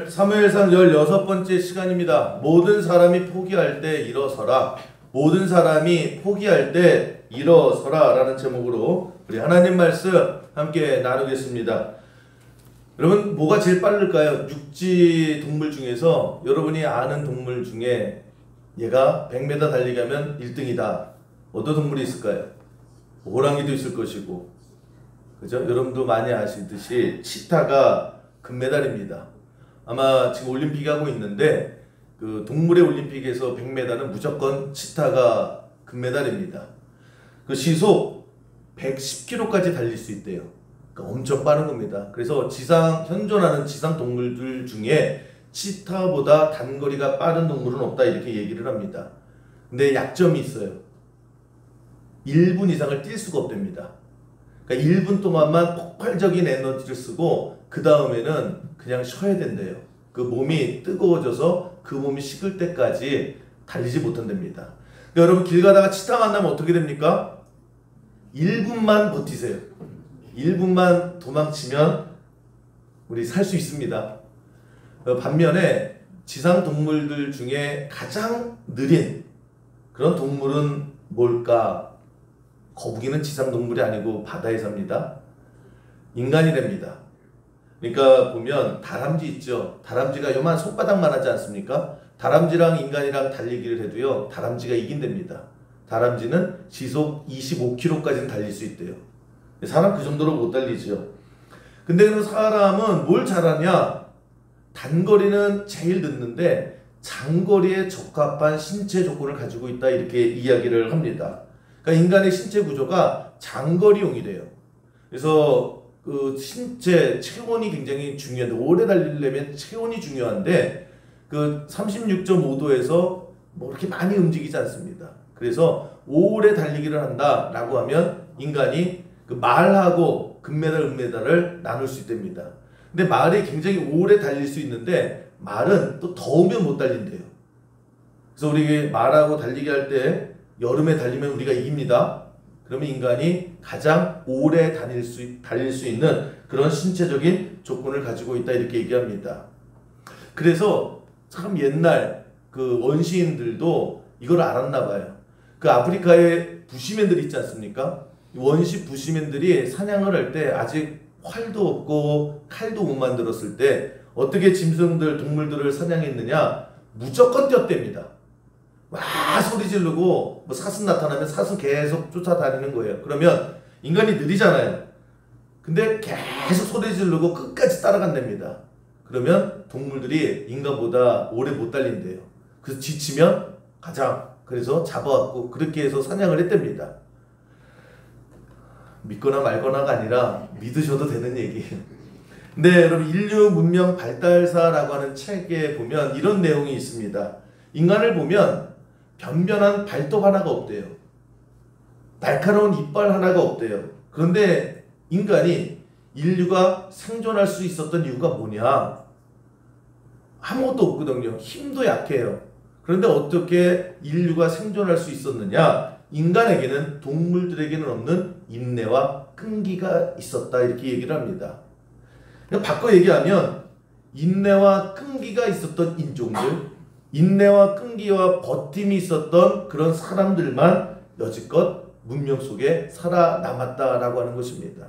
사무엘상 16번째 시간입니다. 모든 사람이 포기할 때 일어서라. 모든 사람이 포기할 때 일어서라 라는 제목으로 우리 하나님 말씀 함께 나누겠습니다. 여러분, 뭐가 제일 빠를까요? 육지 동물 중에서 여러분이 아는 동물 중에 얘가 100m 달리기 하면 1등이다. 어떤 동물이 있을까요? 호랑이도 있을 것이고, 그죠? 여러분도 많이 아시듯이 치타가 금메달입니다. 아마 지금 올림픽 하고 있는데 그 동물의 올림픽에서 100m는 무조건 치타가 금메달입니다. 그 시속 110km까지 달릴 수 있대요. 그러니까 엄청 빠른 겁니다. 그래서 현존하는 지상 동물들 중에 치타보다 단거리가 빠른 동물은 없다 이렇게 얘기를 합니다. 근데 약점이 있어요. 1분 이상을 뛸 수가 없답니다. 그러니까 1분 동안만 폭발적인 에너지를 쓰고 그 다음에는 그냥 쉬어야 된대요. 그 몸이 뜨거워져서 그 몸이 식을 때까지 달리지 못한답니다. 그러니까 여러분, 길 가다가 치타 만나면 어떻게 됩니까? 1분만 버티세요. 1분만 도망치면 우리 살 수 있습니다. 반면에 지상 동물들 중에 가장 느린 그런 동물은 뭘까? 거북이는 지상 동물이 아니고 바다에 삽니다. 인간이랍니다. 그러니까 보면 다람쥐 있죠. 다람쥐가 요만 손바닥만 하지 않습니까? 다람쥐랑 인간이랑 달리기를 해도요, 다람쥐가 이긴답니다. 다람쥐는 시속 25km까지는 달릴 수 있대요. 사람 그 정도로 못 달리죠. 근데 그 사람은 뭘 잘하냐? 단거리는 제일 늦는데 장거리에 적합한 신체 조건을 가지고 있다 이렇게 이야기를 합니다. 그러니까 인간의 신체 구조가 장거리용이래요. 그래서 그 신체 체온이 굉장히 중요한데, 오래 달리려면 체온이 중요한데 그 36.5도에서 뭐 그렇게 많이 움직이지 않습니다. 그래서 오래 달리기를 한다라고 하면 인간이 그 말하고 금메달, 은메달을 나눌 수 있답니다. 근데 말이 굉장히 오래 달릴 수 있는데 말은 또 더우면 못 달린대요. 그래서 우리 말하고 달리기 할 때 여름에 달리면 우리가 이깁니다. 그러면 인간이 가장 오래 달릴 수 있는 그런 신체적인 조건을 가지고 있다 이렇게 얘기합니다. 그래서 참 옛날 그 원시인들도 이걸 알았나 봐요. 그 아프리카에 부시맨들 있지 않습니까? 원시 부시맨들이 사냥을 할 때 아직 활도 없고 칼도 못 만들었을 때 어떻게 짐승들, 동물들을 사냥했느냐? 무조건 뛰었답니다. 막 소리 지르고 뭐 사슴 나타나면 사슴 계속 쫓아다니는 거예요. 그러면 인간이 느리잖아요. 근데 계속 소리 지르고 끝까지 따라간답니다. 그러면 동물들이 인간보다 오래 못 달린대요. 그래서 지치면 가자. 그래서 잡아왔고 그렇게 해서 사냥을 했답니다. 믿거나 말거나가 아니라 믿으셔도 되는 얘기예요. 근데 여러분, 인류 문명 발달사라고 하는 책에 보면 이런 내용이 있습니다. 인간을 보면 변변한 발톱 하나가 없대요. 날카로운 이빨 하나가 없대요. 그런데 인간이 인류가 생존할 수 있었던 이유가 뭐냐? 아무것도 없거든요. 힘도 약해요. 그런데 어떻게 인류가 생존할 수 있었느냐? 인간에게는 동물들에게는 없는 인내와 끈기가 있었다 이렇게 얘기를 합니다. 바꿔 얘기하면 인내와 끈기가 있었던 인종들, 인내와 끈기와 버팀이 있었던 그런 사람들만 여지껏 문명 속에 살아남았다라고 하는 것입니다.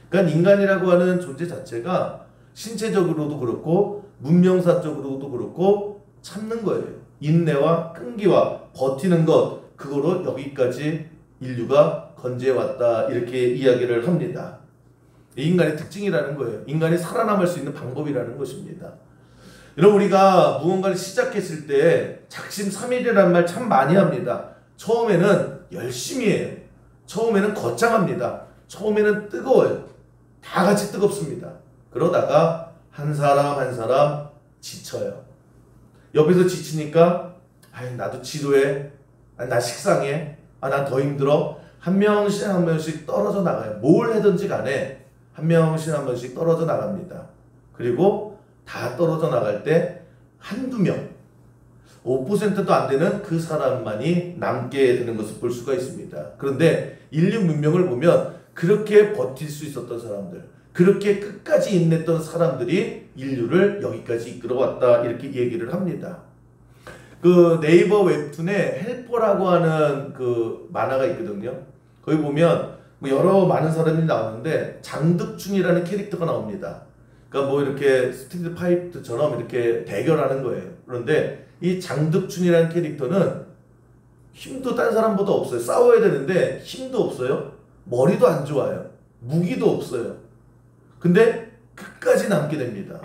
그러니까 인간이라고 하는 존재 자체가 신체적으로도 그렇고 문명사적으로도 그렇고 참는 거예요. 인내와 끈기와 버티는 것, 그거로 여기까지 인류가 건재해왔다 이렇게 이야기를 합니다. 인간의 특징이라는 거예요. 인간이 살아남을 수 있는 방법이라는 것입니다. 여러분, 우리가 무언가를 시작했을 때 작심삼일이라는 말 참 많이 합니다. 처음에는 열심히 해요. 처음에는 거창합니다. 처음에는 뜨거워요. 다 같이 뜨겁습니다. 그러다가 한 사람 한 사람 지쳐요. 옆에서 지치니까 나도 지루해. 나 식상해. 난 더 힘들어. 한 명씩 한 명씩 떨어져 나가요. 뭘 하든지 간에 한 명씩 한 명씩 떨어져 나갑니다. 그리고 다 떨어져 나갈 때 한두 명, 5%도 안 되는 그 사람만이 남게 되는 것을 볼 수가 있습니다. 그런데 인류 문명을 보면 그렇게 버틸 수 있었던 사람들, 그렇게 끝까지 인냈던 사람들이 인류를 여기까지 이끌어왔다 이렇게 얘기를 합니다. 그 네이버 웹툰에 헬퍼라고 하는 그 만화가 있거든요. 거기 보면 뭐 여러 많은 사람이 나오는데 장득준이라는 캐릭터가 나옵니다. 그러니까 뭐 이렇게 스트리트 파이터처럼 이렇게 대결하는 거예요. 그런데 이 장득준이라는 캐릭터는 힘도 딴 사람보다 없어요. 싸워야 되는데 힘도 없어요. 머리도 안 좋아요. 무기도 없어요. 근데 끝까지 남게 됩니다.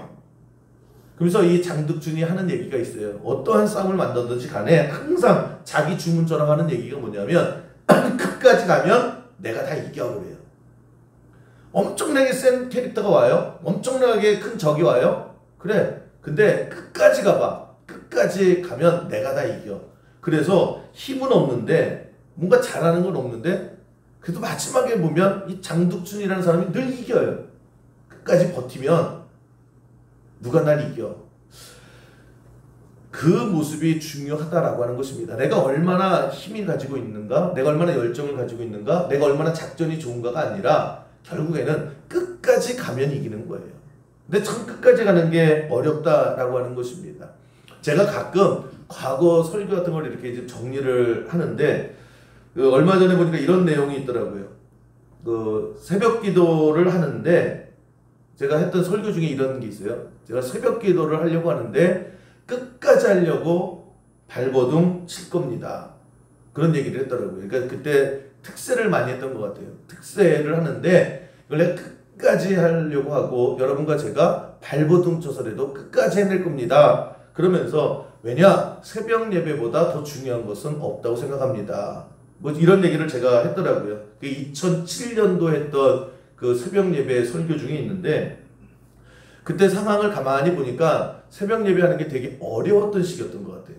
그래서 이 장득준이 하는 얘기가 있어요. 어떠한 싸움을 만들든지 간에 항상 자기 주문처럼 하는 얘기가 뭐냐면 끝까지 가면 내가 다 이겨 그래요. 엄청나게 센 캐릭터가 와요. 엄청나게 큰 적이 와요. 그래. 근데 끝까지 가봐. 끝까지 가면 내가 다 이겨. 그래서 힘은 없는데 뭔가 잘하는 건 없는데 그래도 마지막에 보면 이 장득준이라는 사람이 늘 이겨요. 끝까지 버티면 누가 날 이겨. 그 모습이 중요하다라고 하는 것입니다. 내가 얼마나 힘이 가지고 있는가, 내가 얼마나 열정을 가지고 있는가, 내가 얼마나 작전이 좋은가가 아니라 결국에는 끝까지 가면 이기는 거예요. 근데 참 끝까지 가는 게 어렵다라고 하는 것입니다. 제가 가끔 과거 설교 같은 걸 이렇게 이제 정리를 하는데 얼마 전에 보니까 이런 내용이 있더라고요. 그 새벽 기도를 하는데 제가 했던 설교 중에 이런 게 있어요. 제가 새벽 기도를 하려고 하는데 끝까지 하려고 발버둥 칠 겁니다. 그런 얘기를 했더라고요. 그러니까 그때 특세를 많이 했던 것 같아요. 특세를 하는데 이걸 내가 끝까지 하려고 하고 여러분과 제가 발버둥 쳐서라도 끝까지 해낼 겁니다. 그러면서 왜냐? 새벽 예배보다 더 중요한 것은 없다고 생각합니다. 뭐 이런 얘기를 제가 했더라고요. 2007년도 했던 그 새벽 예배 설교 중에 있는데 그때 상황을 가만히 보니까 새벽 예배하는 게 되게 어려웠던 시기였던 것 같아요.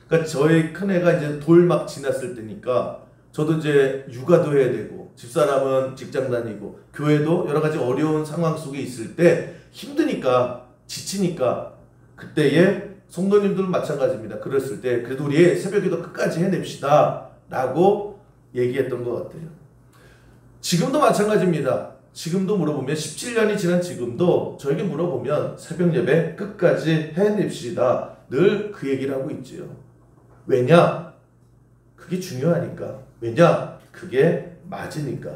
그러니까 저희 큰애가 이제 돌 막 지났을 때니까 저도 이제 육아도 해야 되고 집사람은 직장 다니고 교회도 여러 가지 어려운 상황 속에 있을 때 힘드니까 지치니까 그때에 성도님들은 마찬가지입니다. 그랬을 때 그래도 우리 새벽기도 끝까지 해냅시다 라고 얘기했던 것 같아요. 지금도 마찬가지입니다. 지금도 물어보면 17년이 지난 지금도 저에게 물어보면 새벽 예배 끝까지 해냅시다. 늘 그 얘기를 하고 있지요. 왜냐? 그게 중요하니까. 왜냐? 그게 맞으니까.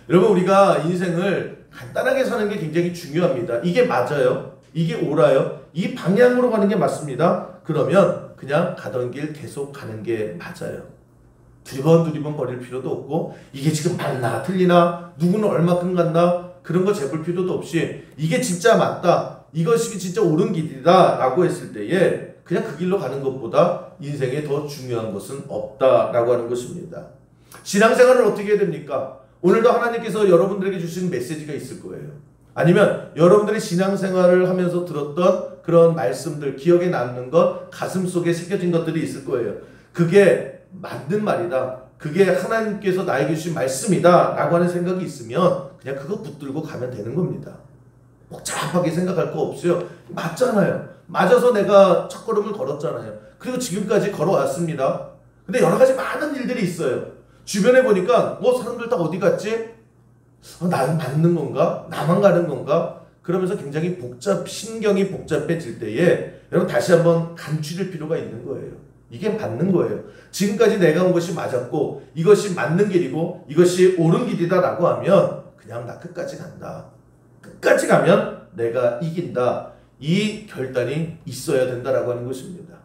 여러분 우리가 인생을 간단하게 사는 게 굉장히 중요합니다. 이게 맞아요. 이게 옳아요. 이 방향으로 가는 게 맞습니다. 그러면 그냥 가던 길 계속 가는 게 맞아요. 두리번 거릴 필요도 없고 이게 지금 맞나 틀리나 누구는 얼마큼 갔나 그런 거 재볼 필요도 없이 이게 진짜 맞다 이것이 진짜 옳은 길이다 라고 했을 때에 그냥 그 길로 가는 것보다 인생에 더 중요한 것은 없다라고 하는 것입니다. 신앙생활을 어떻게 해야 됩니까? 오늘도 하나님께서 여러분들에게 주신 메시지가 있을 거예요. 아니면 여러분들이 신앙생활을 하면서 들었던 그런 말씀들 기억에 남는 것 가슴속에 새겨진 것들이 있을 거예요. 그게 맞는 말이다. 그게 하나님께서 나에게 주신 말씀이다 라고 하는 생각이 있으면 그냥 그거 붙들고 가면 되는 겁니다. 복잡하게 생각할 거 없어요. 맞잖아요. 맞아서 내가 첫걸음을 걸었잖아요. 그리고 지금까지 걸어왔습니다. 근데 여러 가지 많은 일들이 있어요. 주변에 보니까 사람들 다 어디 갔지? 나는 맞는 건가? 나만 가는 건가? 그러면서 굉장히 신경이 복잡해질 때에 여러분 다시 한번 간추릴 필요가 있는 거예요. 이게 맞는 거예요. 지금까지 내가 온 것이 맞았고 이것이 맞는 길이고 이것이 옳은 길이다 라고 하면 그냥 나 끝까지 간다. 끝까지 가면 내가 이긴다. 이 결단이 있어야 된다라고 하는 것입니다.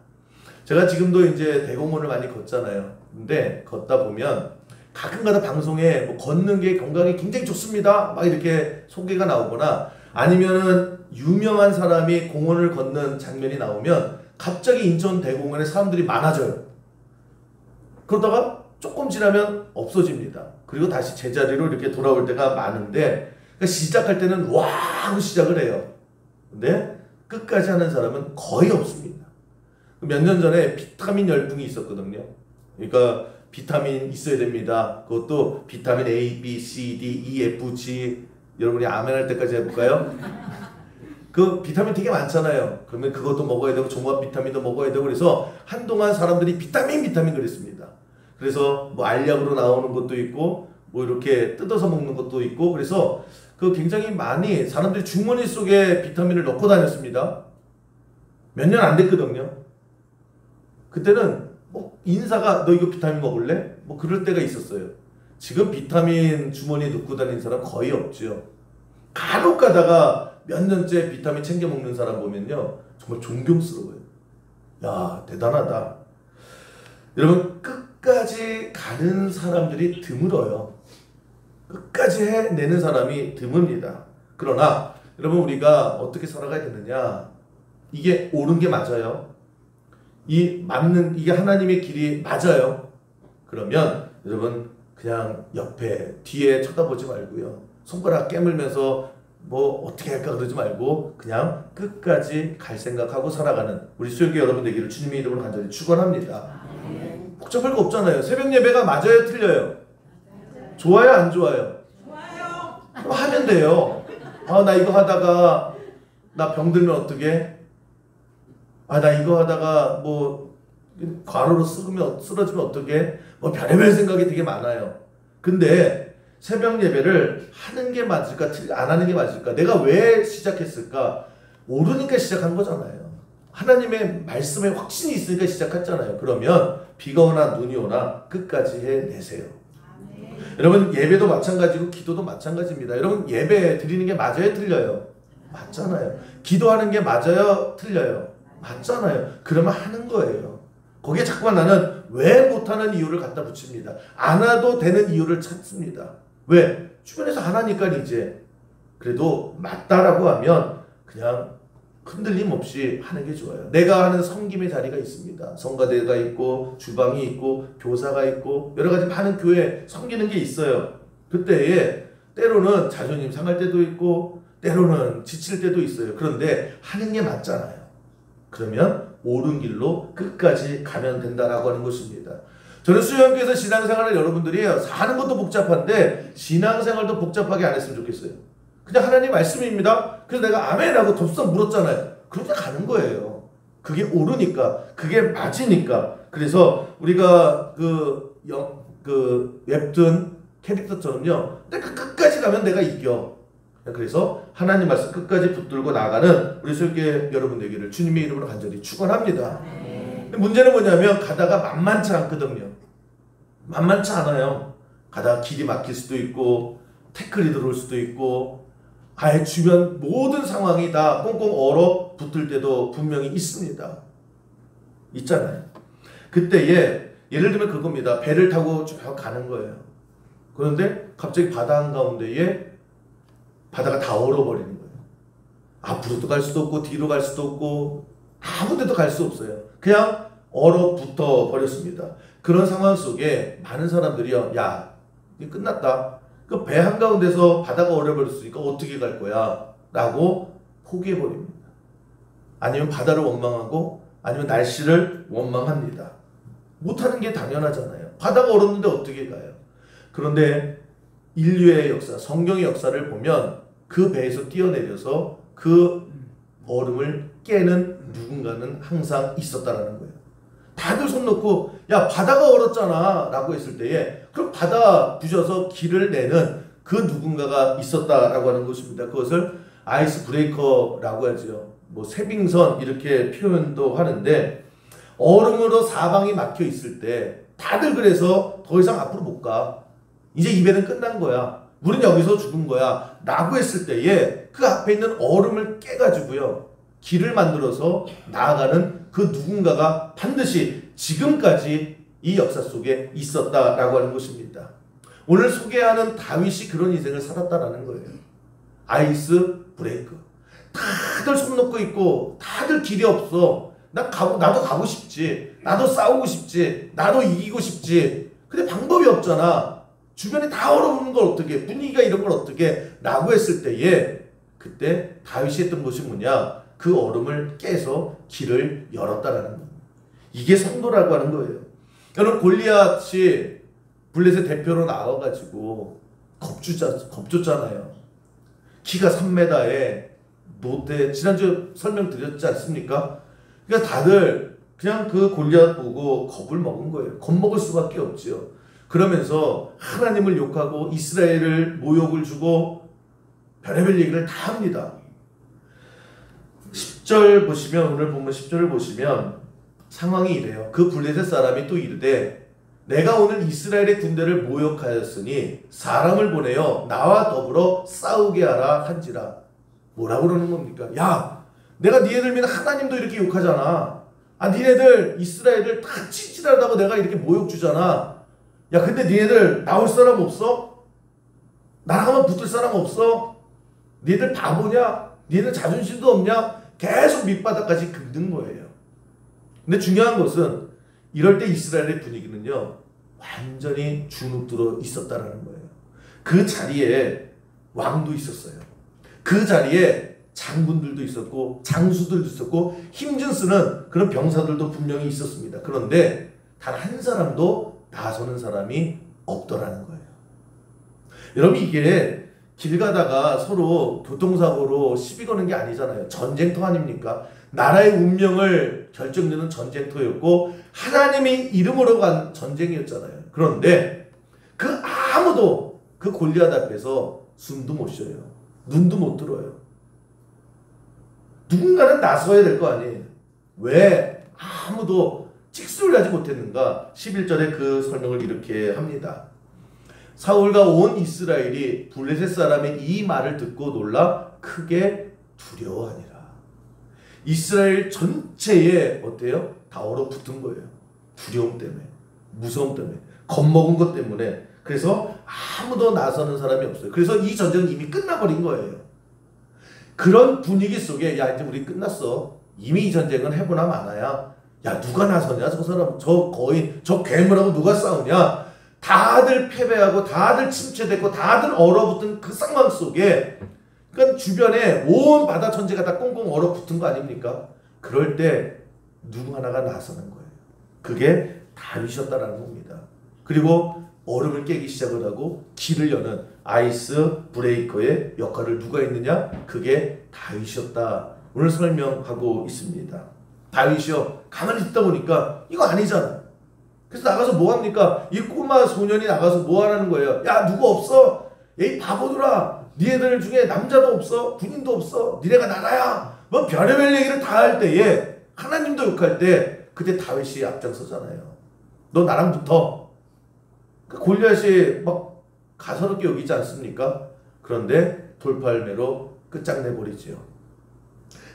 제가 지금도 이제 대공원을 많이 걷잖아요. 근데 걷다 보면 가끔가다 방송에 뭐 걷는 게 건강에 굉장히 좋습니다. 막 이렇게 소개가 나오거나 아니면은 유명한 사람이 공원을 걷는 장면이 나오면 갑자기 인천 대공원에 사람들이 많아져요. 그러다가 조금 지나면 없어집니다. 그리고 다시 제자리로 이렇게 돌아올 때가 많은데 그러니까 시작할 때는 와 하고 시작을 해요. 근데 끝까지 하는 사람은 거의 없습니다. 몇 년 전에 비타민 열풍이 있었거든요. 그러니까 비타민 있어야 됩니다. 그것도 비타민 A, B, C, D, E, F, G 여러분이 아멘 할 때까지 해볼까요? 그 비타민 되게 많잖아요. 그러면 그것도 먹어야 되고 종합 비타민도 먹어야 되고 그래서 한동안 사람들이 비타민 그랬습니다. 그래서 뭐 알약으로 나오는 것도 있고 뭐 이렇게 뜯어서 먹는 것도 있고 그래서 그 굉장히 많이 사람들이 주머니 속에 비타민을 넣고 다녔습니다. 몇 년 안 됐거든요. 그때는 뭐 인사가 너 이거 비타민 먹을래? 뭐 그럴 때가 있었어요. 지금 비타민 주머니에 넣고 다니는 사람 거의 없죠. 간혹 가다가 몇 년째 비타민 챙겨 먹는 사람 보면요, 정말 존경스러워요. 야, 대단하다. 여러분, 끝까지 가는 사람들이 드물어요. 끝까지 해내는 사람이 드뭅니다. 그러나 여러분, 우리가 어떻게 살아가야 되느냐, 이게 옳은 게 맞아요. 이게 하나님의 길이 맞아요. 그러면 여러분, 그냥 옆에 뒤에 쳐다보지 말고요, 손가락 깨물면서 뭐 어떻게 할까 그러지 말고 그냥 끝까지 갈 생각하고 살아가는 우리 수요일교 여러분 되기를 주님의 이름으로 간절히 축원합니다. 복잡할 거 없잖아요. 새벽 예배가 맞아요, 틀려요? 좋아요, 안 좋아요? 좋아요. 그럼 하면 돼요. 아, 나 이거 하다가 나 병들면 어떡해? 아, 나 이거 하다가 뭐 과로로 쓰러지면 어떡해? 뭐 별의별 생각이 되게 많아요. 근데 새벽 예배를 하는 게 맞을까, 안 하는 게 맞을까? 내가 왜 시작했을까? 모르니까 시작한 거잖아요. 하나님의 말씀에 확신이 있으니까 시작했잖아요. 그러면 비가 오나 눈이 오나 끝까지 해내세요. 여러분, 예배도 마찬가지고 기도도 마찬가지입니다. 여러분, 예배 드리는 게 맞아요, 틀려요? 맞잖아요. 기도하는 게 맞아요, 틀려요? 맞잖아요. 그러면 하는 거예요. 거기에 자꾸만 나는 왜 못하는 이유를 갖다 붙입니다. 안 해도 되는 이유를 찾습니다. 왜? 주변에서 안 하니까 이제. 그래도 맞다라고 하면 그냥 흔들림 없이 하는 게 좋아요. 내가 하는 섬김의 자리가 있습니다. 성가대가 있고 주방이 있고 교사가 있고 여러 가지 많은 교회 섬기는 게 있어요. 그때에 때로는 자존심 상할 때도 있고 때로는 지칠 때도 있어요. 그런데 하는 게 맞잖아요. 그러면 옳은 길로 끝까지 가면 된다라고 하는 것입니다. 저는 수영교에서 신앙생활을 여러분들이 사는 것도 복잡한데 신앙생활도 복잡하게 안 했으면 좋겠어요. 그냥 하나님 말씀입니다. 그래서 내가 아멘 하고 덥석 물었잖아요. 그렇게 가는 거예요. 그게 옳으니까, 그게 맞으니까. 그래서 우리가 그 웹툰 캐릭터처럼요, 내가 끝까지 가면 내가 이겨. 그래서 하나님 말씀 끝까지 붙들고 나가는 우리 설계 여러분 되기를 주님의 이름으로 간절히 축원합니다. 근데 문제는 뭐냐면 가다가 만만치 않거든요. 만만치 않아요. 가다가 길이 막힐 수도 있고 태클이 들어올 수도 있고 아예 주변 모든 상황이 다 꽁꽁 얼어 붙을 때도 분명히 있습니다. 있잖아요. 그때에 예를 들면 그겁니다. 배를 타고 쭉 가는 거예요. 그런데 갑자기 바다 한가운데에 바다가 다 얼어버리는 거예요. 앞으로도 갈 수도 없고 뒤로 갈 수도 없고 아무 데도 갈 수 없어요. 그냥 얼어붙어 버렸습니다. 그런 상황 속에 많은 사람들이요, 야, 이게 끝났다. 그 배 한가운데서 바다가 얼어버렸으니까 어떻게 갈 거야? 라고 포기해버립니다. 아니면 바다를 원망하고 아니면 날씨를 원망합니다. 못하는 게 당연하잖아요. 바다가 얼었는데 어떻게 가요? 그런데 인류의 역사, 성경의 역사를 보면 그 배에서 뛰어내려서 그 얼음을 깨는 누군가는 항상 있었다라는 거예요. 다들 손 놓고 야, 바다가 얼었잖아 라고 했을 때에 그럼 바다 부셔서 길을 내는 그 누군가가 있었다라고 하는 것입니다. 그것을 아이스 브레이커라고 하죠. 뭐 세빙선 이렇게 표현도 하는데 얼음으로 사방이 막혀 있을 때 다들 그래서 더 이상 앞으로 못 가. 이제 이 배는 끝난 거야. 우린 여기서 죽은 거야. 라고 했을 때에 그 앞에 있는 얼음을 깨가지고요, 길을 만들어서 나아가는 그 누군가가 반드시 지금까지 이 역사 속에 있었다라고 하는 것입니다. 오늘 소개하는 다윗이 그런 인생을 살았다라는 거예요. 아이스 브레이크. 다들 손 놓고 있고 다들 길이 없어. 나도 가고 싶지. 나도 싸우고 싶지. 나도 이기고 싶지. 근데 방법이 없잖아. 주변에 다 얼어붙는 걸 어떻게, 분위기가 이런 걸 어떻게 라고 했을 때에 그때 다윗이 했던 것이 뭐냐, 그 얼음을 깨서 길을 열었다라는 겁니다. 이게 성도라고 하는 거예요. 여러분, 골리앗이 블레셋 대표로 나와가지고 겁줬잖아요. 키가 3m에 노대, 지난주 설명드렸지 않습니까? 그러니까 다들 그냥 그 골리앗 보고 겁을 먹은 거예요. 겁먹을 수밖에 없지요. 그러면서 하나님을 욕하고 이스라엘을 모욕을 주고 별의별 얘기를 다 합니다. 10절 보시면, 오늘 보면 10절을 보시면 상황이 이래요. 그 블레셋 사람이 또 이르되 내가 오늘 이스라엘의 군대를 모욕하였으니 사람을 보내어 나와 더불어 싸우게 하라 한지라. 뭐라고 그러는 겁니까? 야, 내가 니네들 믿는 하나님도 이렇게 욕하잖아. 니네들 이스라엘을 다 찌질하다고 내가 이렇게 모욕 주잖아. 야, 근데 니네들 나올 사람 없어? 나랑 한번 붙을 사람 없어? 니네들 바보냐? 니네들 자존심도 없냐? 계속 밑바닥까지 긁는 거예요. 근데 중요한 것은 이럴 때 이스라엘의 분위기는요, 완전히 주눅들어 있었다라는 거예요. 그 자리에 왕도 있었어요. 그 자리에 장군들도 있었고 장수들도 있었고 힘준 쓰는 그런 병사들도 분명히 있었습니다. 그런데 단 한 사람도 나서는 사람이 없더라는 거예요. 여러분, 이게 길 가다가 서로 교통사고로 시비 거는 게 아니잖아요. 전쟁터 아닙니까? 나라의 운명을 결정짓는 전쟁터였고 하나님의 이름으로 간 전쟁이었잖아요. 그런데 그 아무도 그 골리앗 앞에서 숨도 못 쉬어요. 눈도 못 들어요. 누군가는 나서야 될 거 아니에요. 왜 아무도 찍소리를 하지 못했는가? 11절에 그 설명을 이렇게 합니다. 사울과 온 이스라엘이 블레셋 사람의 이 말을 듣고 놀라 크게 두려워하니라. 이스라엘 전체에 어때요? 다 얼어붙은 거예요. 두려움 때문에, 무서움 때문에, 겁먹은 것 때문에. 그래서 아무도 나서는 사람이 없어요. 그래서 이 전쟁은 이미 끝나버린 거예요. 그런 분위기 속에 야, 이제 우리 끝났어. 이미 이 전쟁은 해보나 마나야. 야, 누가 나서냐? 저 사람, 저 거인, 저 괴물하고 누가 싸우냐? 다들 패배하고 다들 침체됐고 다들 얼어붙은 그 상황 속에, 그러니까 주변에 온 바다 천지가 다 꽁꽁 얼어붙은 거 아닙니까? 그럴 때 누구 하나가 나서는 거예요. 그게 다윗이었다라는 겁니다. 그리고 얼음을 깨기 시작을 하고 길을 여는 아이스 브레이커의 역할을 누가 했느냐? 그게 다윗이었다. 오늘 설명하고 있습니다. 다윗이요, 가만히 있다 보니까 이거 아니잖아. 그래서 나가서 뭐 합니까? 이 꼬마 소년이 나가서 뭐 하라는 거예요? 야, 누구 없어? 에이, 바보들아. 니네들 중에 남자도 없어? 군인도 없어? 니네가 나라야? 뭐 별의별 얘기를 다 할 때에, 하나님도 욕할 때 그때 다윗이 앞장서잖아요. 너 나랑 붙어. 그 골리앗이 막 가소롭게 여기지 않습니까? 그런데 돌팔매로 끝장내버리지요.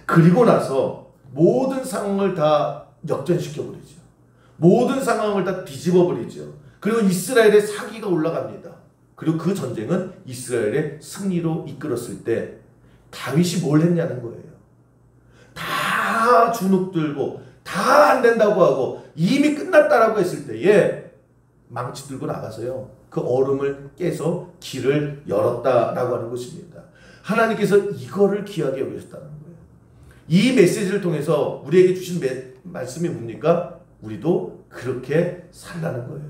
그리고 나서 모든 상황을 다 역전시켜버리죠. 모든 상황을 다 뒤집어버리죠. 그리고 이스라엘의 사기가 올라갑니다. 그리고 그 전쟁은 이스라엘의 승리로 이끌었을 때 다윗이 뭘 했냐는 거예요. 다 주눅들고 다 안 된다고 하고 이미 끝났다라고 했을 때에 망치 들고 나가서요, 그 얼음을 깨서 길을 열었다라고 하는 것입니다. 하나님께서 이거를 귀하게 여기셨다는 거예요. 이 메시지를 통해서 우리에게 주신 말씀이 뭡니까? 우리도 그렇게 살라는 거예요.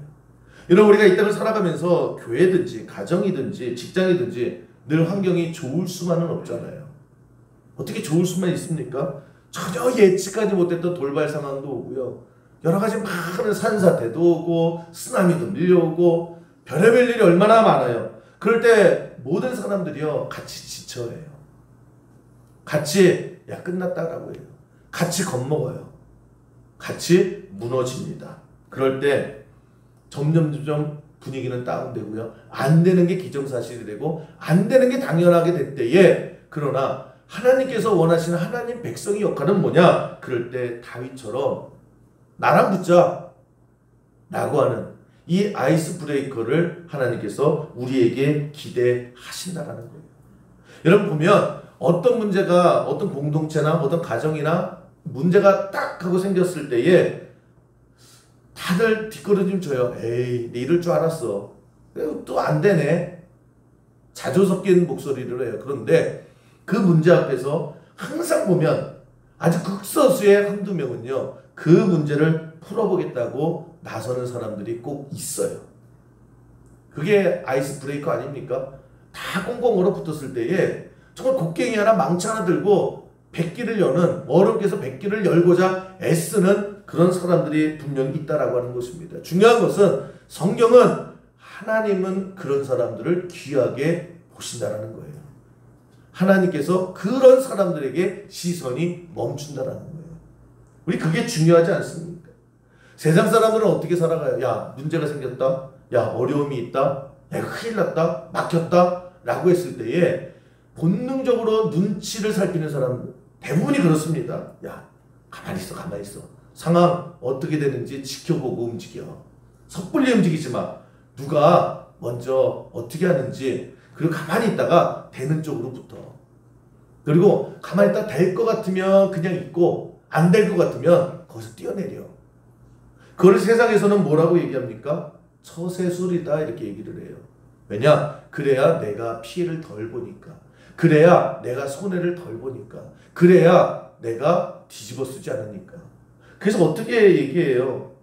여러분, 우리가 이 땅을 살아가면서 교회든지 가정이든지 직장이든지 늘 환경이 좋을 수만은 없잖아요. 어떻게 좋을 수만 있습니까? 전혀 예측하지 못했던 돌발 상황도 오고요, 여러 가지 많은 산사태도 오고 쓰나미도 밀려오고 별의별 일이 얼마나 많아요. 그럴 때 모든 사람들이요, 같이 지쳐해요. 같이 야, 끝났다라고 해요. 같이 겁먹어요. 같이 무너집니다. 그럴 때 점점 분위기는 다운되고요, 안 되는 게 기정사실이 되고 안 되는 게 당연하게 될 때에, 그러나 하나님께서 원하시는 하나님 백성의 역할은 뭐냐? 그럴 때 다윗처럼 나랑 붙자 라고 하는 이 아이스 브레이커를 하나님께서 우리에게 기대하신다라는 거예요. 여러분 보면 어떤 문제가, 어떤 공동체나 어떤 가정이나 문제가 딱 하고 생겼을 때에 다들 뒷걸음 줘요. 에이, 내 이럴 줄 알았어. 또 안 되네. 자주 섞인 목소리를 해요. 그런데 그 문제 앞에서 항상 보면 아주 극소수의 한두 명은요, 그 문제를 풀어보겠다고 나서는 사람들이 꼭 있어요. 그게 아이스 브레이커 아닙니까? 다 꽁꽁 얼어붙었을 때에 정말 곡괭이 하나, 망치 하나 들고 백기를 여는, 얼음께서 백기를 열고자 애쓰는 그런 사람들이 분명히 있다라고 하는 것입니다. 중요한 것은 성경은 하나님은 그런 사람들을 귀하게 보신다라는 거예요. 하나님께서 그런 사람들에게 시선이 멈춘다라는 거예요. 우리 그게 중요하지 않습니까? 세상 사람들은 어떻게 살아가요? 야, 문제가 생겼다. 야, 어려움이 있다. 야, 큰일 났다. 막혔다. 라고 했을 때에 본능적으로 눈치를 살피는 사람 대부분이 그렇습니다. 야, 가만히 있어, 가만히 있어. 상황 어떻게 되는지 지켜보고 움직여. 섣불리 움직이지 마. 누가 먼저 어떻게 하는지, 그리고 가만히 있다가 되는 쪽으로 붙어. 그리고 가만히 있다가 될 것 같으면 그냥 있고, 안 될 것 같으면 거기서 뛰어내려. 그걸 세상에서는 뭐라고 얘기합니까? 처세술이다 이렇게 얘기를 해요. 왜냐? 그래야 내가 피해를 덜 보니까. 그래야 내가 손해를 덜 보니까. 그래야 내가 뒤집어 쓰지 않으니까. 그래서 어떻게 얘기해요?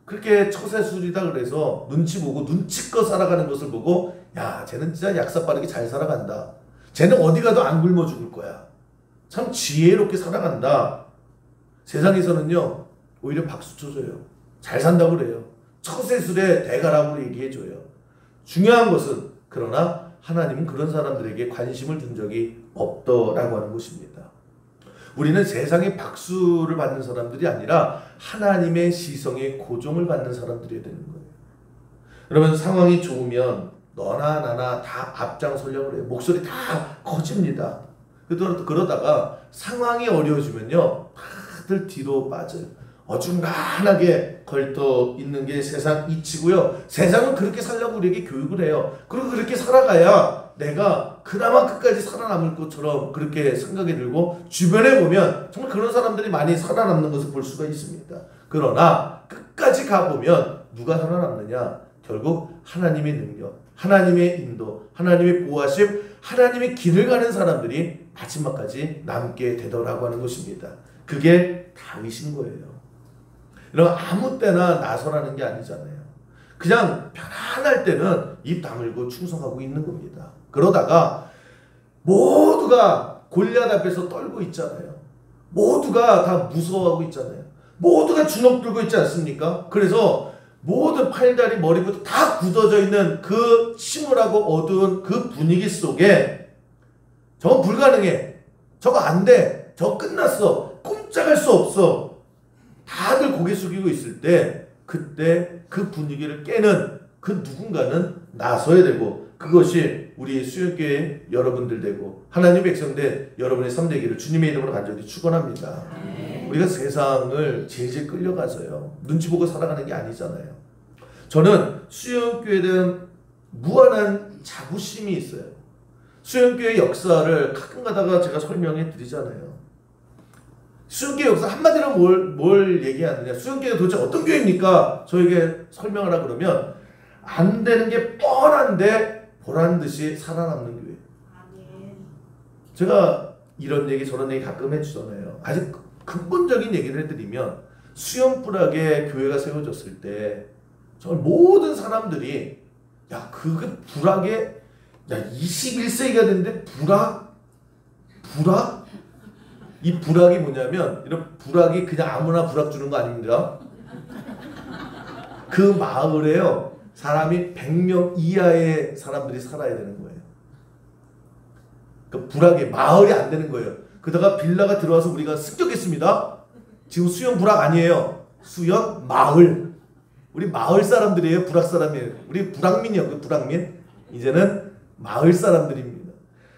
그렇게 처세술이다 그래서 눈치 보고 눈치껏 살아가는 것을 보고, 야, 쟤는 진짜 약사 빠르게 잘 살아간다. 쟤는 어디 가도 안 굶어 죽을 거야. 참 지혜롭게 살아간다. 세상에서는요, 오히려 박수 쳐줘요. 잘 산다고 그래요. 처세술의 대가라고 얘기해줘요. 중요한 것은, 그러나 하나님은 그런 사람들에게 관심을 둔 적이 없더라고 하는 것입니다. 우리는 세상의 박수를 받는 사람들이 아니라 하나님의 시성에 고정을 받는 사람들이 되는 거예요. 여러분, 상황이 좋으면 너나 나나 다 앞장서려고 해요. 목소리 다 커집니다. 그러다가 상황이 어려워지면요, 다들 뒤로 빠져요. 어중간하게 걸터 있는 게 세상 이치고요. 세상은 그렇게 살려고 우리에게 교육을 해요. 그리고 그렇게 살아가야 내가 그나마 끝까지 살아남을 것처럼 그렇게 생각이 들고, 주변에 보면 정말 그런 사람들이 많이 살아남는 것을 볼 수가 있습니다. 그러나 끝까지 가보면 누가 살아남느냐? 결국 하나님의 능력, 하나님의 인도, 하나님의 보호하심, 하나님의 길을 가는 사람들이 마지막까지 남게 되더라고 하는 것입니다. 그게 다윗인 거예요. 이런 아무 때나 나서라는 게 아니잖아요. 그냥 편안할 때는 입 다물고 충성하고 있는 겁니다. 그러다가 모두가 골리앗 앞에서 떨고 있잖아요. 모두가 다 무서워하고 있잖아요. 모두가 주눅 들고 있지 않습니까? 그래서 모든 팔다리 머리부터 다 굳어져 있는 그 침울하고 어두운 그 분위기 속에 저거 불가능해. 저거 안 돼. 저거 끝났어. 꼼짝할 수 없어. 다들 고개 숙이고 있을 때, 그때 그 분위기를 깨는 그 누군가는 나서야 되고, 그것이 우리 수영교회 여러분들 되고 하나님 백성들 여러분의 삶 되기를 주님의 이름으로 간절히 축원합니다. 우리가 세상을 질질 끌려가서요, 눈치 보고 살아가는 게 아니잖아요. 저는 수영교회에 대한 무한한 자부심이 있어요. 수영교회 역사를 가끔 가다가 제가 설명해 드리잖아요. 수영교회 역사 한마디로 뭘 얘기하느냐, 수영교회가 도대체 어떤 교회입니까? 저에게 설명하라 그러면 안 되는 게 뻔한데 보란 듯이 살아남는 교회. 제가 이런 얘기 저런 얘기 가끔 해주잖아요. 아주 근본적인 얘기를 해드리면, 수영불악의 교회가 세워졌을 때 정말 모든 사람들이, 야, 그 불악에, 야, 21세기가 됐는데 불악? 이 불악이 뭐냐면, 이런 불악이 그냥 아무나 불악 주는 거 아닙니다. 그 마을에요, 사람이 100명 이하의 사람들이 살아야 되는 거예요. 그 불악에 마을이 안 되는 거예요. 그러다가 빌라가 들어와서 우리가 습격했습니다. 지금 수영 불악 아니에요. 수영 마을. 우리 마을 사람들이에요. 불악 사람이에요. 우리 불악민이요. 불악민. 이제는 마을 사람들입니다.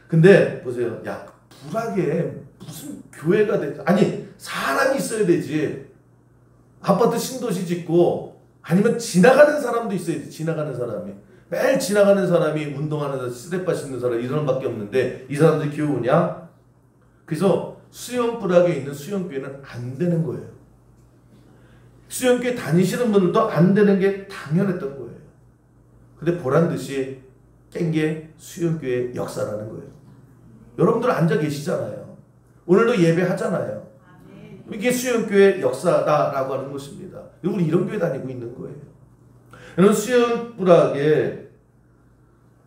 근데 보세요. 야, 불악에 무슨 교회가 되지? 아니, 사람이 있어야 되지. 아파트 신도시 짓고, 아니면 지나가는 사람도 있어야지. 지나가는 사람이. 매일 지나가는 사람이 운동하는 사람, 스텝바 신는 사람, 이런 밖에 없는데 이 사람들이 교회 오냐? 그래서 수영불악에 있는 수영교회는 안 되는 거예요. 수영교회 다니시는 분들도 안 되는 게 당연했던 거예요. 근데 보란듯이 깬 게 수영교회 역사라는 거예요. 여러분들 앉아 계시잖아요. 오늘도 예배하잖아요. 이게 수영교회 역사다라고 하는 것입니다. 우리 이런 교회 다니고 있는 거예요. 여러분, 수영불악에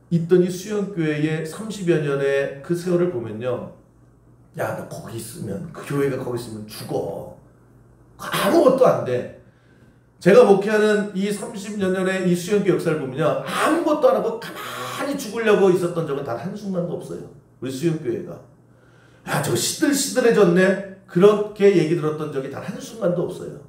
있던 이 수영교회의 30여 년의 그 세월을 보면요, 야, 너 거기 있으면, 그 교회가 거기 있으면 죽어. 아무것도 안 돼. 제가 목회하는 이 30여 년의 이 수영교회 역사를 보면요, 아무것도 안 하고 가만히 죽으려고 있었던 적은 단 한순간도 없어요. 우리 수영교회가. 야, 저거 시들시들해졌네. 그렇게 얘기 들었던 적이 단 한순간도 없어요.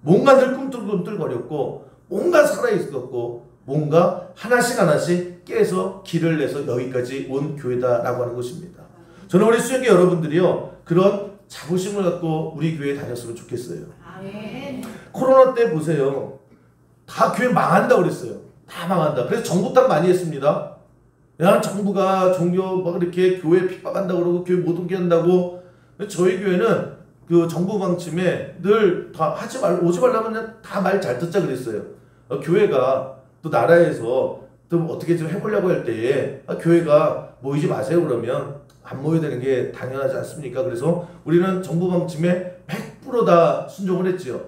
뭔가 늘 꿈틀꿈틀거렸고 뭔가 살아있었고 뭔가 하나씩 깨서 길을 내서 여기까지 온 교회다라고 하는 것입니다. 저는 우리 수영교 여러분들이요, 그런 자부심을 갖고 우리 교회에 다녔으면 좋겠어요. 코로나 때 보세요. 다 교회 망한다 그랬어요. 다 망한다. 그래서 정부탕 많이 했습니다. 야, 정부가 종교 막 이렇게 교회 핍박한다 그러고 교회 못 오게 한다고. 저희 교회는 그 정부 방침에 늘 다 하지 말고 오지 말라면 다 말 잘 듣자 그랬어요. 교회가 또 나라에서 또 어떻게 좀 해보려고 할 때에 교회가 모이지 마세요 그러면 안 모여야 되는 게 당연하지 않습니까? 그래서 우리는 정부 방침에 100% 다 순종을 했지요.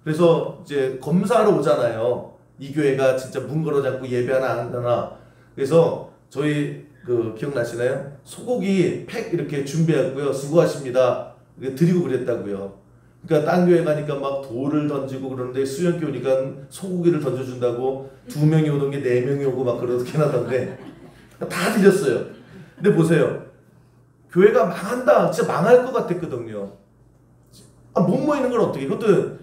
그래서 이제 검사하러 오잖아요. 이 교회가 진짜 문 걸어 잡고 예배하나 안 하나. 그래서 저희 그 기억나시나요? 소고기 팩 이렇게 준비했고요. 수고하십니다. 드리고 그랬다고요. 그러니까 딴 교회 가니까 막 돌을 던지고 그러는데 수영교 오니까 소고기를 던져준다고 2명이 오던 게 4명이 오고 막 그렇게 하던데 다 드렸어요. 근데 보세요. 교회가 망한다. 진짜 망할 것 같았거든요. 못 모이는 건 어떻게? 그것도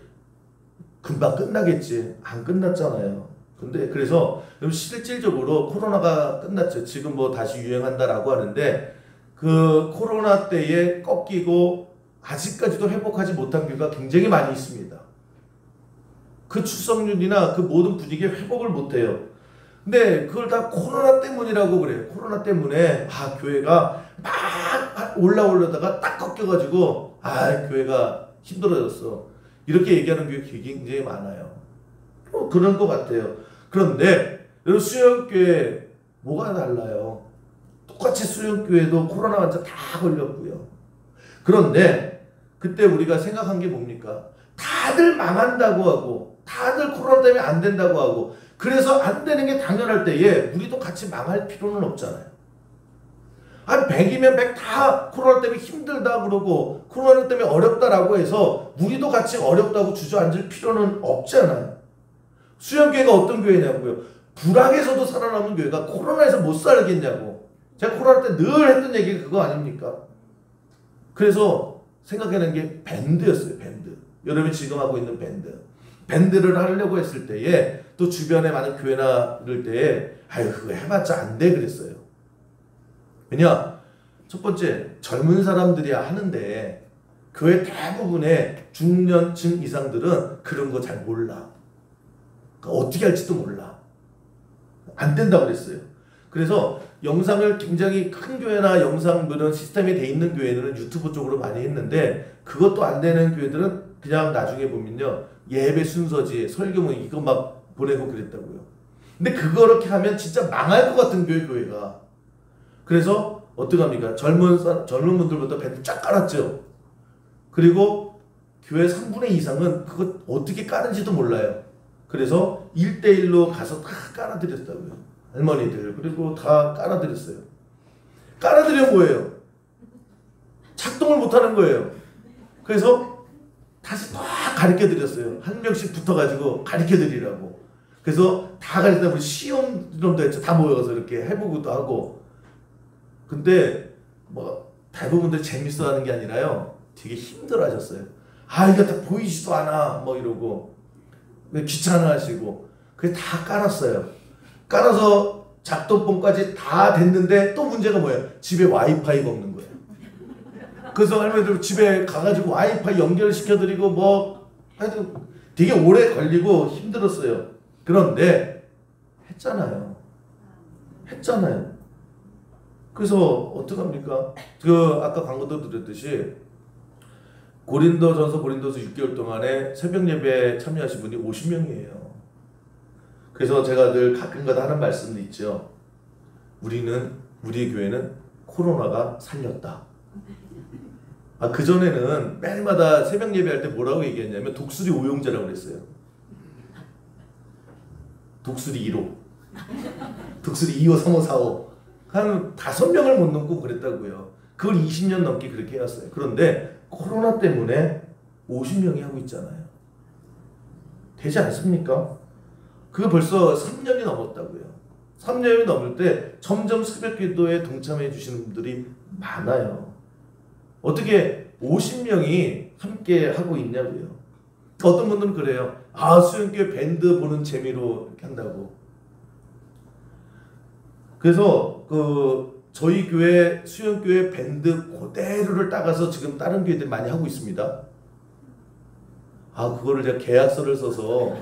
금방 끝나겠지. 안 끝났잖아요. 근데 그래서 실질적으로 코로나가 끝났죠. 지금 뭐 다시 유행한다라고 하는데 그 코로나 때에 꺾이고 아직까지도 회복하지 못한 교회가 굉장히 많이 있습니다. 그 출석률이나 그 모든 분위기에 회복을 못해요. 근데 그걸 다 코로나 때문이라고 그래요. 코로나 때문에 교회가 막 올라오려다가 딱 꺾여가지고 교회가 힘들어졌어. 이렇게 얘기하는 교회 굉장히 많아요. 그런 것 같아요. 그런데 여러분 수영교회 뭐가 달라요? 똑같이 수영교회도 코로나 환자 다 걸렸고요. 그런데 그때 우리가 생각한 게 뭡니까? 다들 망한다고 하고 다들 코로나 때문에 안 된다고 하고 그래서 안 되는 게 당연할 때에 우리도 같이 망할 필요는 없잖아요. 한 100이면 100 다 코로나 때문에 힘들다 그러고 코로나 때문에 어렵다라고 해서 우리도 같이 어렵다고 주저앉을 필요는 없잖아요. 수영교회가 어떤 교회냐고요? 불황에서도 살아남은 교회가 코로나에서 못 살겠냐고. 제가 코로나 때 늘 했던 얘기가 그거 아닙니까? 그래서 생각해낸 게 밴드였어요. 밴드. 여러분이 지금 하고 있는 밴드. 밴드를 하려고 했을 때에 또 주변에 많은 교회나 이럴 때에 그거 해봤자 안 돼 그랬어요. 왜냐? 첫 번째 젊은 사람들이야 하는데 교회 대부분의 중년층 이상들은 그런 거 잘 몰라. 그러니까 어떻게 할지도 몰라. 안 된다고 그랬어요. 그래서 영상을 굉장히 큰 교회나 영상 그런 시스템이 돼 있는 교회들은 유튜브 쪽으로 많이 했는데 그것도 안 되는 교회들은 그냥 나중에 보면요. 예배 순서지 설교문 이거 막 보내고 그랬다고요. 근데 그렇게 하면 진짜 망할 것 같은 교회가. 그래서 어떡합니까? 젊은 분들부터 밴드 쫙 깔았죠. 그리고 교회 3분의 2 이상은 그거 어떻게 까는지도 몰라요. 그래서 1대1로 가서 다 깔아드렸다고요. 할머니들 그리고 다 깔아드렸어요. 깔아드린 뭐예요? 작동을 못하는 거예요. 그래서 다시 다 가르쳐드렸어요. 한 명씩 붙어가지고 가르쳐드리라고. 그래서 다 가르치다 보니 시험도 했죠. 다 모여서 이렇게 해보기도 하고. 근데 뭐 대부분들 재밌어 하는 게 아니라요. 되게 힘들어 하셨어요. 이거 다 보이지도 않아. 뭐 이러고. 귀찮아 하시고. 그래서 다 깔았어요. 깔아서 작동본까지 다 됐는데 또 문제가 뭐예요? 집에 와이파이가 없는 거예요. 그래서 할머니들 집에 가가지고 와이파이 연결시켜드리고 뭐 하여튼 되게 오래 걸리고 힘들었어요. 그런데 했잖아요. 그래서 어떡합니까? 아까 광고도 드렸듯이 고린도전서 6개월 동안에 새벽 예배에 참여하신 분이 50명이에요. 그래서 제가 늘 가끔가다 하는 말씀도 있죠. 우리 교회는 코로나가 살렸다. 그전에는 매일마다 새벽 예배할 때 뭐라고 얘기했냐면 독수리 오용자라고 그랬어요. 독수리 1호. 독수리 2호, 3호, 4호. 한 5명을 못 넘고 그랬다고요. 그걸 20년 넘게 그렇게 해왔어요. 그런데 코로나 때문에 50명이 하고 있잖아요. 되지 않습니까? 그거 벌써 3년이 넘었다고요. 3년이 넘을 때 점점 새벽기도에 동참해 주시는 분들이 많아요. 어떻게 50명이 함께 하고 있냐고요. 어떤 분들은 그래요. 아, 수영교회 밴드 보는 재미로 이렇게 한다고. 그래서 저희 교회 수영교회 밴드 그대로를 따가서 지금 다른 교회들 많이 하고 있습니다. 아, 그거를 제가 계약서를 써서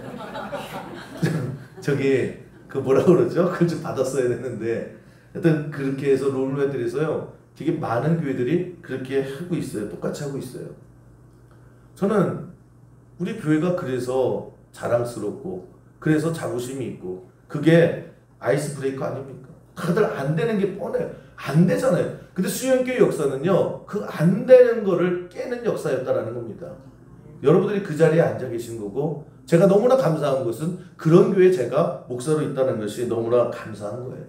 저기 뭐라 그러죠? 그걸 좀 받았어야 되는데 하여튼 그렇게 해서 롤모델에서요 되게 많은 교회들이 그렇게 하고 있어요. 똑같이 하고 있어요. 저는 우리 교회가 그래서 자랑스럽고 그래서 자부심이 있고 그게 아이스 브레이커 아닙니까? 다들 안 되는 게 뻔해요. 안 되잖아요. 근데 수영교회 역사는요 그 안 되는 거를 깨는 역사였다라는 겁니다. 여러분들이 그 자리에 앉아 계신 거고 제가 너무나 감사한 것은 그런 교회에 제가 목사로 있다는 것이 너무나 감사한 거예요.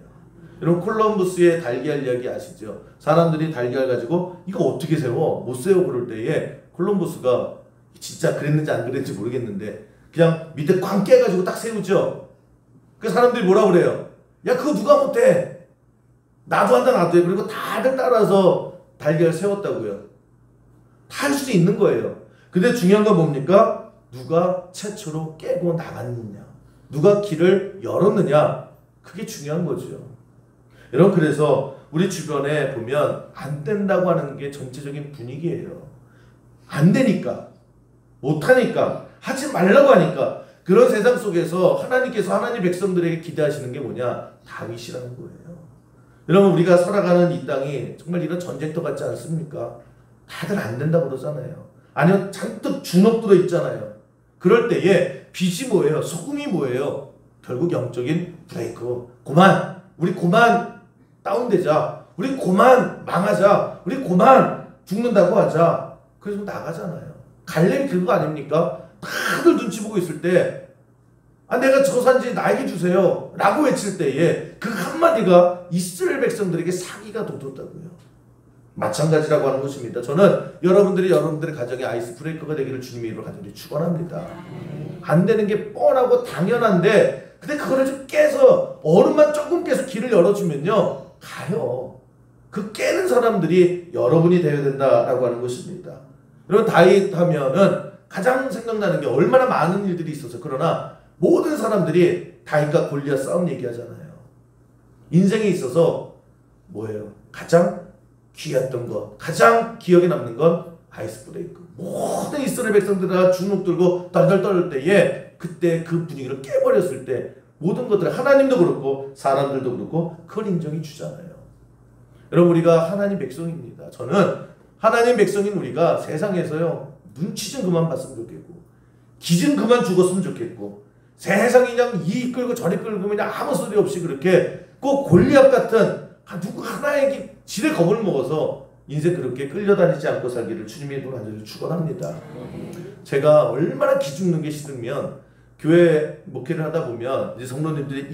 여러분 콜럼부스의 달걀 이야기 아시죠? 사람들이 달걀 가지고 이거 어떻게 세워? 못 세워 그럴 때에 콜럼부스가 진짜 그랬는지 안 그랬는지 모르겠는데 그냥 밑에 꽝 깨가지고 딱 세우죠. 그 사람들이 뭐라 그래요? 야 그거 누가 못해? 나도 한다 나도 해. 그리고 다들 따라서 달걀을 세웠다고요. 다 할 수 있는 거예요. 근데 중요한 건 뭡니까? 누가 최초로 깨고 나갔느냐, 누가 길을 열었느냐, 그게 중요한 거죠. 여러분 그래서 우리 주변에 보면 안 된다고 하는 게 전체적인 분위기예요. 안 되니까, 못하니까, 하지 말라고 하니까 그런 세상 속에서 하나님께서 하나님 백성들에게 기대하시는 게 뭐냐? 다윗이라는 거예요. 여러분 우리가 살아가는 이 땅이 정말 이런 전쟁터 같지 않습니까? 다들 안 된다고 그러잖아요. 아니면 잔뜩 주눅 들어 있잖아요. 그럴 때에 빛이 뭐예요? 소금이 뭐예요? 결국 영적인 브레이크. 우리 그만 다운되자. 우리 그만 망하자. 우리 그만 죽는다고 하자. 그래서 나가잖아요. 갈렙이 그거 아닙니까? 다들 눈치 보고 있을 때 아, 내가 저 산지 나에게 주세요 라고 외칠 때에 그 한마디가 이스라엘 백성들에게 사기가 돋았다고요. 마찬가지라고 하는 것입니다. 저는 여러분들의 가정에 아이스 브레이커가 되기를 주님의 이름으로 간절히 축원합니다. 안 되는 게 뻔하고 당연한데 근데 그거를 좀 깨서 얼음만 조금 깨서 길을 열어주면요 가요. 그 깨는 사람들이 여러분이 되어야 된다라고 하는 것입니다. 여러분 다윗 하면은 가장 생각나는 게 얼마나 많은 일들이 있어서 그러나 모든 사람들이 다윗과 골리앗 싸움 얘기하잖아요. 인생에 있어서 뭐예요? 가장 귀했던 것, 가장 기억에 남는 건 아이스 브레이크. 모든 이스라엘 백성들이 주눅 들고 덜덜 떨 때에 그때 그 분위기를 깨버렸을 때 모든 것들 하나님도 그렇고 사람들도 그렇고 그걸 인정해 주잖아요. 여러분 우리가 하나님 백성입니다. 저는 하나님 백성인 우리가 세상에서요 눈치 좀 그만 봤으면 좋겠고 기 좀 그만 죽었으면 좋겠고 세상이 그냥 이 끌고 저리 끌고 그냥 아무 소리 없이 그렇게 꼭 골리앗 같은 누구 하나에게 지레 겁을 먹어서 인생 그렇게 끌려다니지 않고 살기를 주님의 이름으로 간절히 축원합니다. 제가 얼마나 기죽는 게 싫으면 교회 목회를 하다 보면 이제 성도님들이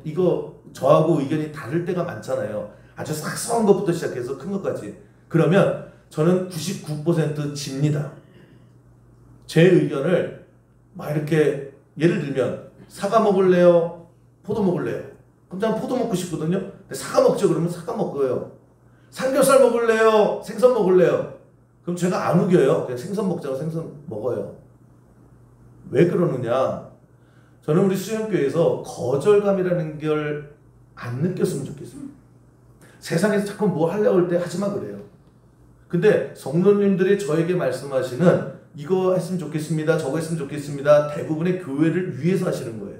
이거 저하고 의견이 다를 때가 많잖아요. 아주 사소한 것부터 시작해서 큰 것까지. 그러면 저는 99% 집니다. 제 의견을 막 이렇게 예를 들면 사과 먹을래요? 포도 먹을래요? 그럼 난 포도 먹고 싶거든요. 근데 사과 먹죠 그러면 사과 먹고요. 삼겹살 먹을래요? 생선 먹을래요? 그럼 제가 안 우겨요. 그냥 생선 먹자고 생선 먹어요. 왜 그러느냐? 저는 우리 수영교회에서 거절감이라는 걸 안 느꼈으면 좋겠어요. 세상에서 자꾸 뭐 하려고 할 때 하지마 그래요. 근데 성도님들이 저에게 말씀하시는 이거 했으면 좋겠습니다. 저거 했으면 좋겠습니다. 대부분의 교회를 위해서 하시는 거예요.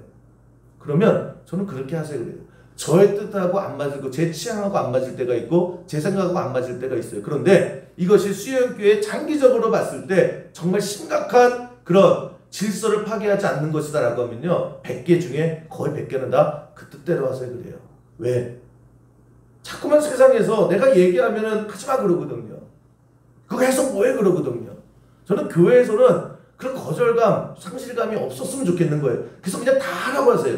그러면 저는 그렇게 하세요 그래요. 저의 뜻하고 안 맞을 거, 제 취향하고 안 맞을 때가 있고 제 생각하고 안 맞을 때가 있어요. 그런데 이것이 수영교회 장기적으로 봤을 때 정말 심각한 그런 질서를 파괴하지 않는 것이다 라고 하면요 100개 중에 거의 100개는 다 그 뜻대로 하세요 그래요. 왜? 자꾸만 세상에서 내가 얘기하면은 하지마 그러거든요. 그거 해서 뭐해 그러거든요. 저는 교회에서는 그런 거절감, 상실감이 없었으면 좋겠는 거예요. 그래서 그냥 다 하라고 하세요.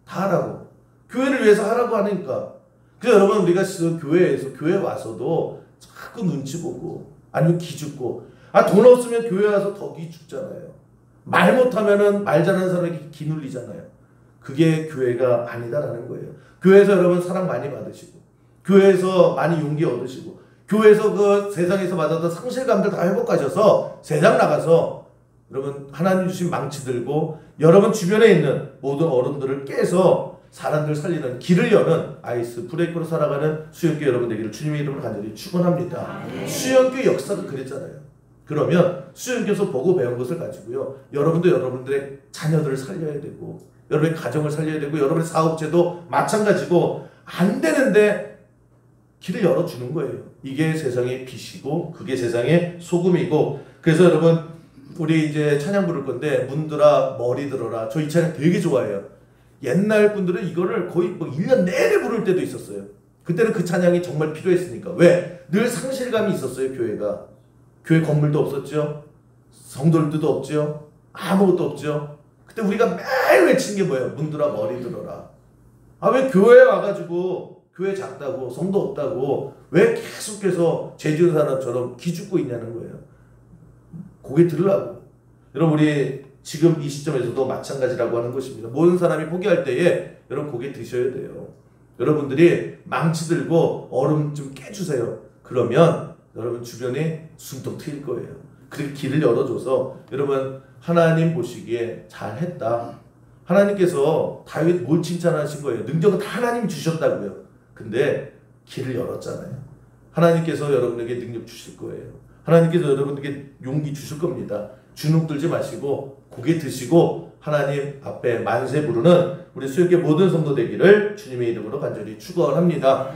다 하라고. 교회를 위해서 하라고 하니까. 그래서 여러분 우리가 교회에서 교회 와서도 자꾸 눈치 보고 아니면 기죽고 돈 없으면 교회 와서 더 기죽잖아요. 말 못하면은 말 잘하는 사람에게 기 눌리잖아요. 그게 교회가 아니다라는 거예요. 교회에서 여러분 사랑 많이 받으시고, 교회에서 많이 용기 얻으시고, 교회에서 그 세상에서 맞았던 상실감들 다 회복하셔서 세상 나가서 여러분 하나님 주신 망치 들고 여러분 주변에 있는 모든 어른들을 깨서 사람들 살리는 길을 여는 아이스 브레이크로 살아가는 수영교 여러분 되기를 주님의 이름으로 간절히 축원합니다. 수영교 역사가 그랬잖아요. 그러면 수영교에서 보고 배운 것을 가지고요, 여러분도 여러분들의 자녀들을 살려야 되고, 여러분의 가정을 살려야 되고, 여러분의 사업체도 마찬가지고, 안 되는데 길을 열어주는 거예요. 이게 세상의 빛이고, 그게 세상의 소금이고. 그래서 여러분, 우리 이제 찬양 부를 건데, 문들아 머리 들어라. 저 이 찬양 되게 좋아해요. 옛날 분들은 이거를 거의 뭐 1년 내내 부를 때도 있었어요. 그때는 그 찬양이 정말 필요했으니까. 왜? 늘 상실감이 있었어요, 교회가. 교회 건물도 없었죠. 성도들도 없죠. 아무것도 없죠. 그때 우리가 매일 외치는 게 뭐예요? 문들아 머리 들어라. 아, 왜 교회에 와가지고 교회 작다고 성도 없다고 왜 계속해서 죄 지은 사람처럼 기죽고 있냐는 거예요. 고개 들으라고. 여러분, 우리 지금 이 시점에서도 마찬가지라고 하는 것입니다. 모든 사람이 포기할 때에 여러분 고개 드셔야 돼요. 여러분들이 망치 들고 얼음 좀 깨주세요. 그러면 여러분 주변에 숨통 트일 거예요. 그렇게 길을 열어줘서 여러분 하나님 보시기에 잘했다. 하나님께서 다윗 뭘 칭찬하신 거예요? 능력은 다 하나님이 주셨다고요. 근데 길을 열었잖아요. 하나님께서 여러분에게 능력 주실 거예요. 하나님께서 여러분에게 용기 주실 겁니다. 주눅 들지 마시고 고개 드시고 하나님 앞에 만세 부르는 우리 수요일교 모든 성도 되기를 주님의 이름으로 간절히 축원합니다.